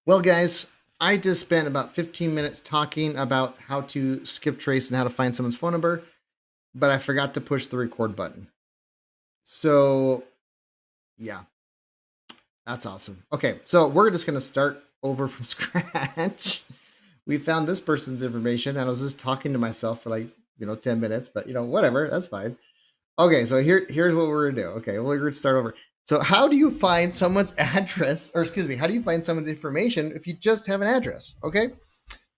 Well, guys, I just spent about 15 minutes talking about how to skip trace and how to find someone's phone number, but I forgot to push the record button. So, yeah, that's awesome. Okay, so we're just going to start over from scratch. We found this person's information, and I was just talking to myself for like, 10 minutes, but whatever, that's fine. Okay, so here's what we're gonna do. Okay, we're gonna start over. So, how do you find someone's address, or excuse me, how do you find someone's information if you just have an address? Okay,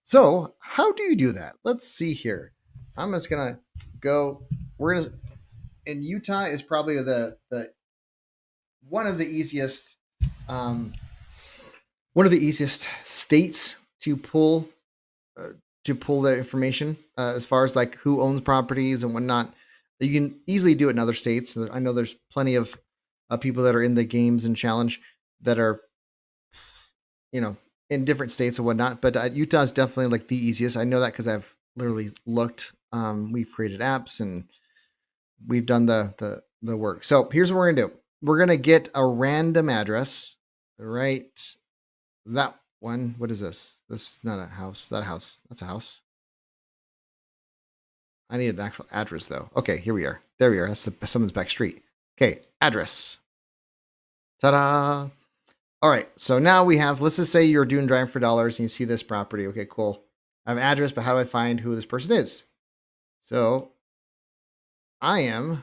so how do you do that? Let's see here. I'm just gonna go. We're gonna in Utah is probably the one of the easiest um, one of the easiest states uh, to pull the information as far as like who owns properties and whatnot. You can easily do it in other states. I know there's plenty of people that are in the games and challenge that are you know in different states and whatnot. But Utah is definitely like the easiest. I know that because I've literally looked. We've created apps and we've done the work. So here's what we're gonna do. We're gonna get a random address, right? That one. What is this? This is not a house. That house. That's a house. I need an actual address though. Okay, here we are. There we are. That's someone's back street. Okay, address. Ta-da! All right, so now we have. Let's just say you're doing driving for dollars and you see this property. Okay, cool. I have an address, but how do I find who this person is? So I am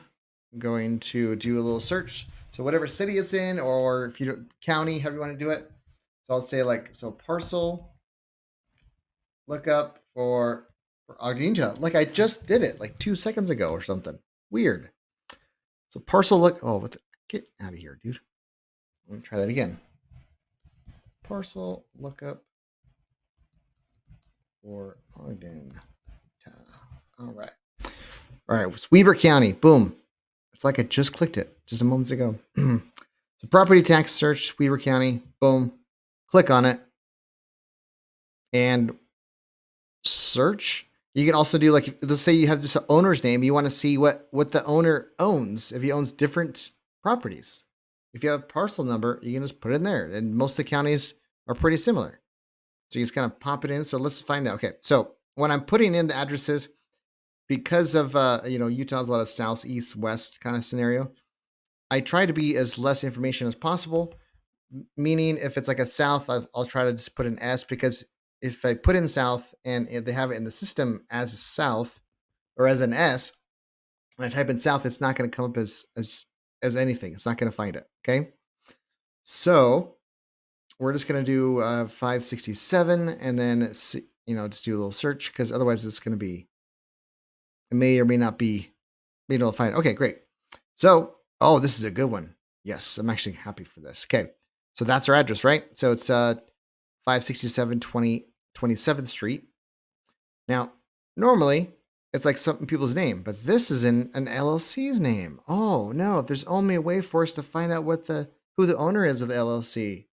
going to do a little search. So whatever city it's in, or if you don't, county, however you want to do it. So I'll say like parcel lookup for Argentina. Like I just did it like 2 seconds ago or something. Weird. So parcel look. Oh, what? Get out of here, dude. Let me try that again. Parcel lookup for Ogden. All right. All right. It's Weber County. Boom. It's like I just clicked it just a moment ago. So property tax search, Weber County. Boom. Click on it and search. You can also do like, let's say you have just an owner's name. You want to see what the owner owns. If he owns different properties, if you have a parcel number, you can just put it in there. And most of the counties are pretty similar. So you just kind of pop it in. So let's find out. Okay. So when I'm putting in the addresses, because of Utah's a lot of south, east, west kind of scenario, I try to be as less information as possible. Meaning, if it's like a south, I'll try to just put an S, because if I put in south and they have it in the system as a south or as an S, and I type in south, it's not going to come up as anything. It's not going to find it. Okay. So we're just going to do 567 and then, just do a little search, because otherwise it's going to be, it may or may not be able to find it. Okay, great. So, oh, this is a good one. Yes, I'm actually happy for this. Okay. So that's our address, right? So it's 567 27th Street. Now, normally it's like some people's name, but this is in an LLC's name. Oh no, if there's only a way for us to find out who the owner is of the LLC,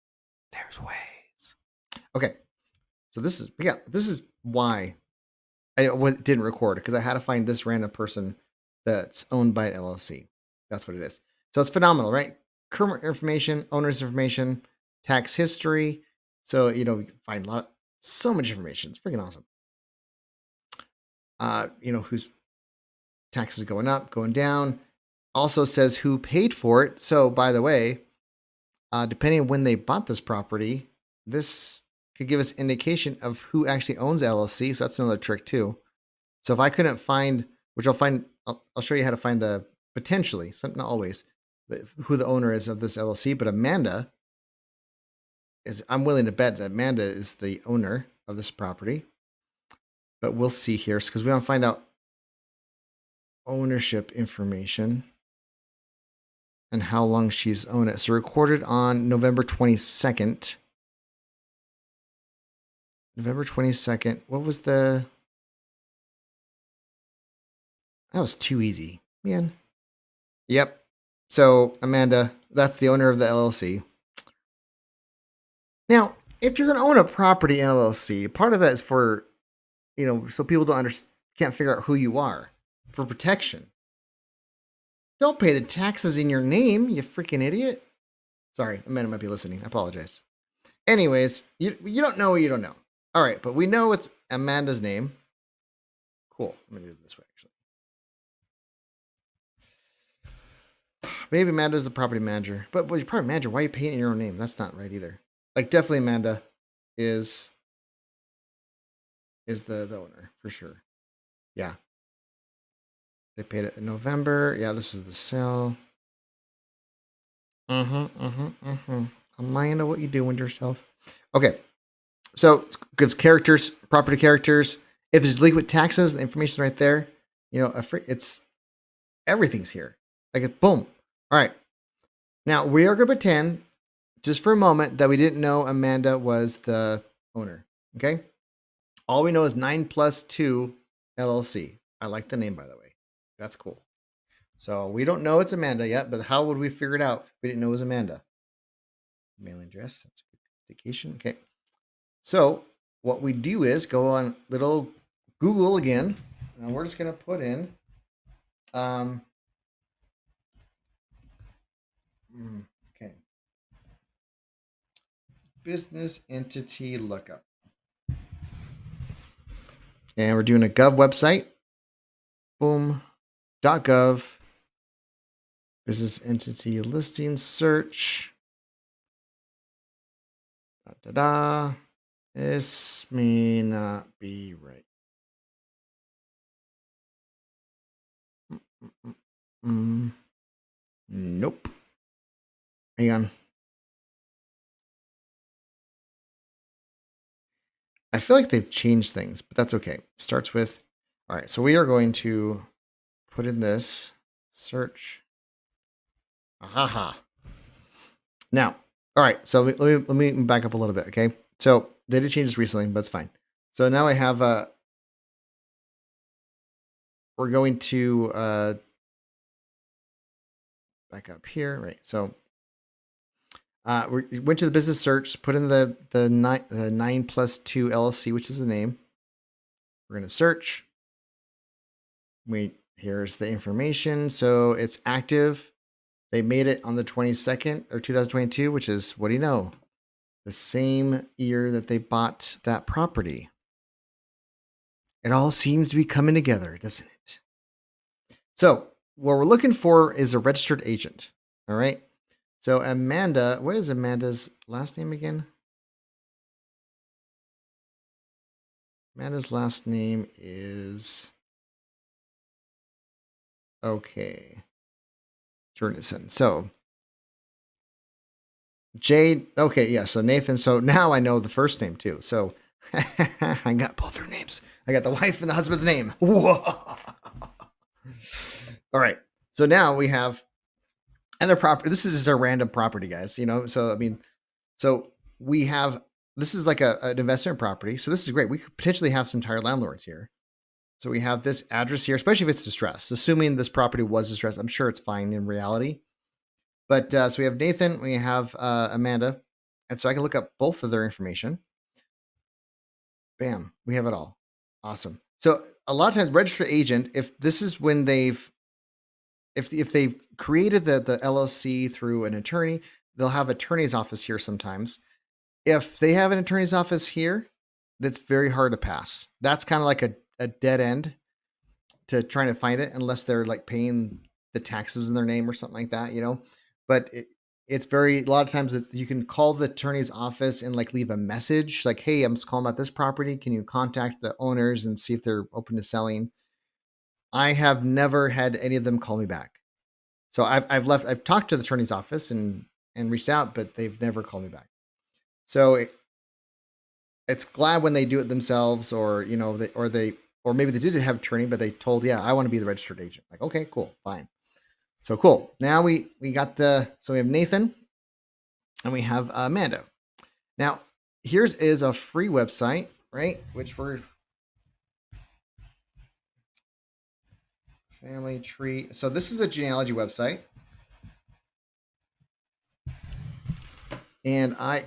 there's ways. Okay. So this is why I didn't record, because I had to find this random person that's owned by an LLC. That's what it is. So it's phenomenal, right? Current information, owner's information, tax history. So we can find so much information. It's freaking awesome. Whose taxes going up, going down. Also says who paid for it. So by the way, depending on when they bought this property, this could give us indication of who actually owns LLC. So that's another trick too. So if I couldn't find, which I'll show you how to find potentially, not always, but who the owner is of this LLC. But I'm willing to bet that Amanda is the owner of this property. But we'll see here, because we want to find out ownership information and how long she's owned it. So recorded on November 22nd. November 22nd. What was that was too easy, man. Yep. So Amanda, that's the owner of the LLC. Now, if you're going to own a property in LLC, part of that is for, so people can't figure out who you are, for protection. Don't pay the taxes in your name, you freaking idiot. Sorry, Amanda might be listening. I apologize. Anyways, you don't know what you don't know. All right, but we know it's Amanda's name. Cool. I'm gonna do it this way, actually. Maybe Amanda's the property manager, but you're property manager. Why are you paying in your own name? That's not right either. Like, definitely Amanda is the owner for sure. Yeah, they paid it in November. Yeah, this is the sale. Amanda, what you doing to yourself? Okay, so it gives characters, property characters. If there's delinquent taxes, the information's right there. You know, it's everything's here. Like, boom. All right. Now we are going to pretend, just for a moment, that we didn't know Amanda was the owner. Okay. All we know is 9+2 LLC. I like the name, by the way. That's cool. So we don't know it's Amanda yet, but how would we figure it out if we didn't know it was Amanda? Mailing address. That's a good indication. Okay. So what we do is go on little Google again, and we're just going to put in okay, business entity lookup. And we're doing a gov website. Boom. .gov. Business entity listing search. This may not be right. Nope. Hang on. I feel like they've changed things, but that's okay. It starts with, all right, so we are going to put in this search. Aha. Now, all right, so let me back up a little bit, okay? So they did change this recently, but it's fine. So now I have we're going to back up here, right? So we went to the business search, put in the 9+2 LLC, which is the name. We're going to search. Here's the information. So it's active. They made it on the 22nd or 2022, which is, what do you know? The same year that they bought that property. It all seems to be coming together, doesn't it? So what we're looking for is a registered agent. All right. So Amanda, what is Amanda's last name again? Amanda's last name is, okay, Jernison. So Jade, okay, yeah, so Nathan. So now I know the first name too. So I got both their names. I got the wife and the husband's name. Whoa. All right. So now we have, and their property. This is just a random property, guys. You know, so I mean, so we have, this is like an investment property. So this is great. We could potentially have some tire landlords here. So we have this address here, especially if it's distressed. Assuming this property was distressed, I'm sure it's fine in reality. But so we have Nathan, we have Amanda, and so I can look up both of their information. Bam, we have it all. Awesome. So a lot of times, registered agent, if this is when they've, if they've created the LLC through an attorney, they'll have attorney's office here sometimes. If they have an attorney's office here, that's very hard to pass. That's kind of like a dead end to trying to find it, unless they're like paying the taxes in their name or something like that, you know. But it's very, a lot of times you can call the attorney's office and like leave a message like, hey, I'm just calling about this property. Can you contact the owners and see if they're open to selling? I have never had any of them call me back. So I've talked to the attorney's office and reached out, but they've never called me back. So it's glad when they do it themselves, or, you know, or maybe they did have attorney, but they told, yeah, I want to be the registered agent. Like, okay, cool, fine. So cool. Now we got so we have Nathan and we have Amanda. Now here's is a free website, right? Which we're family tree. So this is a genealogy website. And what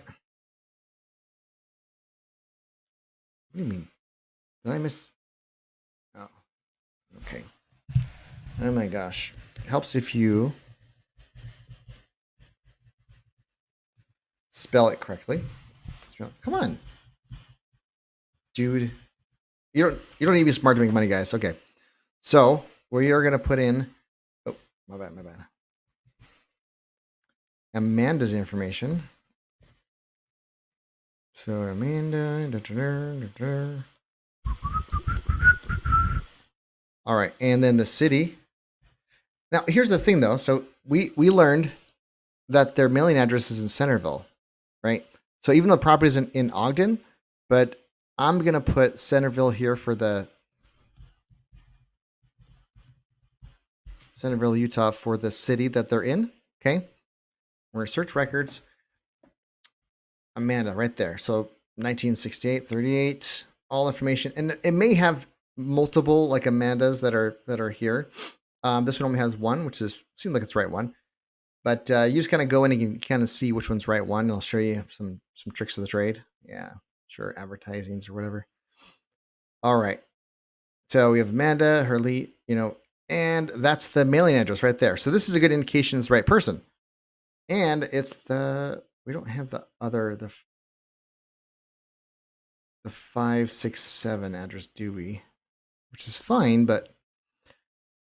do you mean? Did I miss? Oh, okay. Oh my gosh. It helps if you spell it correctly. Come on, dude. You don't need to be smart to make money, guys. Okay. So we are gonna put in. Oh, my bad, my bad. Amanda's information. So Amanda. All right, and then the city. Now here's the thing, though. So we learned that their mailing address is in Centerville, right? So even though the property is in Ogden, but I'm gonna put Centerville here for the Centerville, Utah for the city that they're in. Okay, we're gonna search records. Amanda, right there. So 1968, 38, all information, and it may have multiple like Amandas that are here. This one only has one, which seems like it's the right one. But you just kind of go in and you can kind of see which one's the right one. And I'll show you some tricks of the trade. Yeah, sure, advertisings or whatever. All right. So we have Amanda, Hurley, and that's the mailing address right there. So this is a good indication it's the right person. And it's we don't have the 567 address, do we? Which is fine, but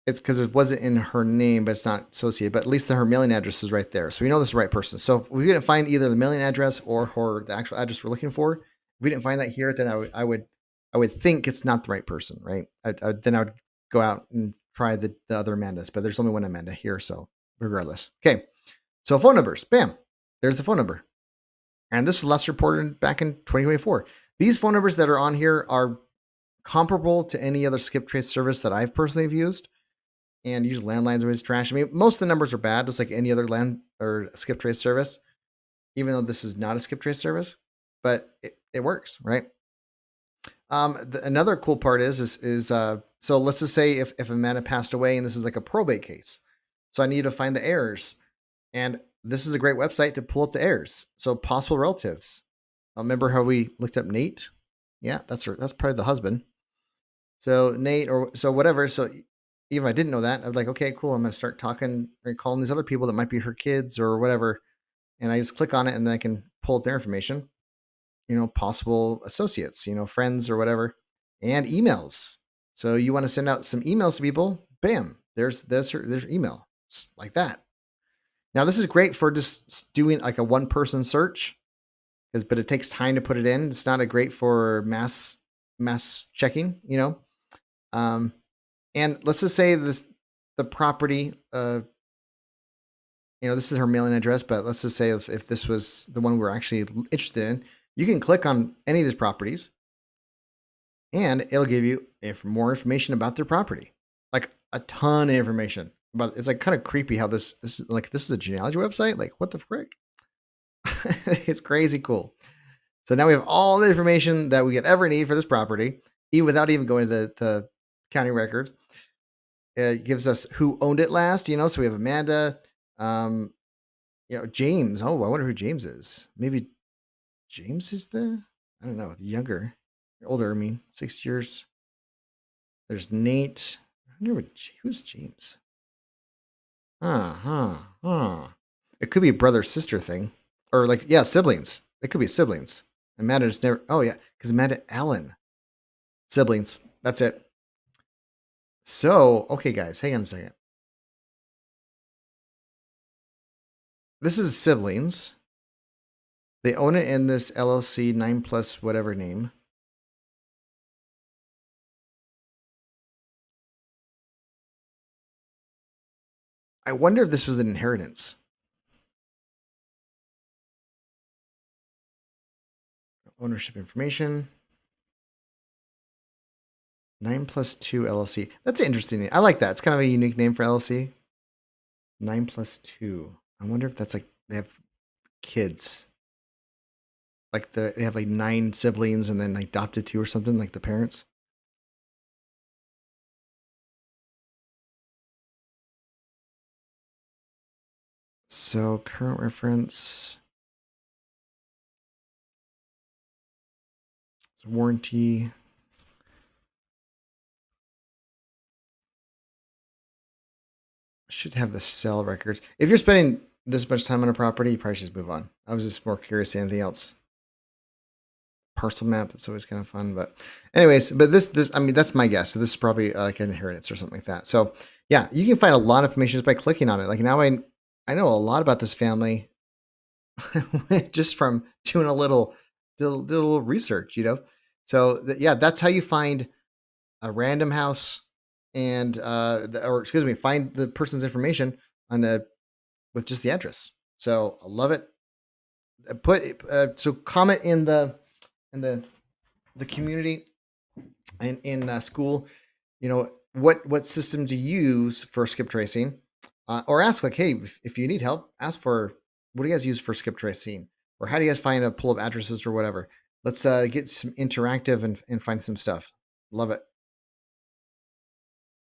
it's because it wasn't in her name, but it's not associated. But at least her mailing address is right there. So we know this is the right person. So if we didn't find either the mailing address or the actual address we're looking for, if we didn't find that here, then I would think it's not the right person, right? Then I would go out and try the other Amandas, but there's only one Amanda here. So regardless. Okay. So phone numbers, bam, there's the phone number. And this was last reported back in 2024. These phone numbers that are on here are comparable to any other skip trace service that I've personally have used. And use landlines always trash. I mean, most of the numbers are bad, just like any other land or skip trace service, even though this is not a skip trace service, but it works, right? Another cool part is so let's just say if Amanda passed away and this is like a probate case. So I need to find the heirs. And this is a great website to pull up the heirs. So possible relatives. Remember how we looked up Nate? Yeah, that's probably the husband. So Nate or so whatever. So even if I didn't know that, I'd be like, okay, cool. I'm going to start talking or calling these other people that might be her kids or whatever. And I just click on it and then I can pull up their information, possible associates, friends or whatever, and emails. So you want to send out some emails to people. Bam, there's email like that. Now this is great for just doing like a one person search but it takes time to put it in. It's not a great for mass checking, and let's just say the property, this is her mailing address, but let's just say if this was the one we're actually interested in, you can click on any of these properties and it'll give you more information about their property, like a ton of information. But it's like kind of creepy how this is a genealogy website. Like what the frick? It's crazy cool. So now we have all the information that we could ever need for this property, even without even going to the county records. It gives us who owned it last, so we have Amanda, James. Oh, I wonder who James is. Maybe James is I don't know, younger, older. I mean, 6 years. There's Nate. I wonder who's James. It could be a brother sister thing, or siblings. It could be siblings. Amanda just never. Oh yeah, because Amanda Allen, siblings. That's it. So okay, guys, hang on a second. This is siblings. They own it in this LLC 9+ whatever name. I wonder if this was an inheritance. Ownership information. 9+2 LLC. That's interesting. I like that. It's kind of a unique name for LLC. 9+2. I wonder if that's like they have kids. Like they have like 9 siblings and then adopted 2 or something, like the parents. So current reference. Warranty. Should have the sale records. If you're spending this much time on a property, you probably should move on. I was just more curious than anything else. parcel map. That's always kind of fun. But anyways, but this I mean, that's my guess. So this is probably like an inheritance or something like that. So yeah, you can find a lot of information just by clicking on it. Like now I know a lot about this family just from doing a little research, you know. So yeah, that's how you find a random house and or excuse me, find the person's information on a with just the address. So I love it. Put so comment in the community and in school, you know, what system to use for skip tracing, or ask like, hey, if you need help, ask for what do you guys use for skip tracing, or how do you guys find a pull up addresses or whatever. Let's get some interactive and find some stuff. Love it.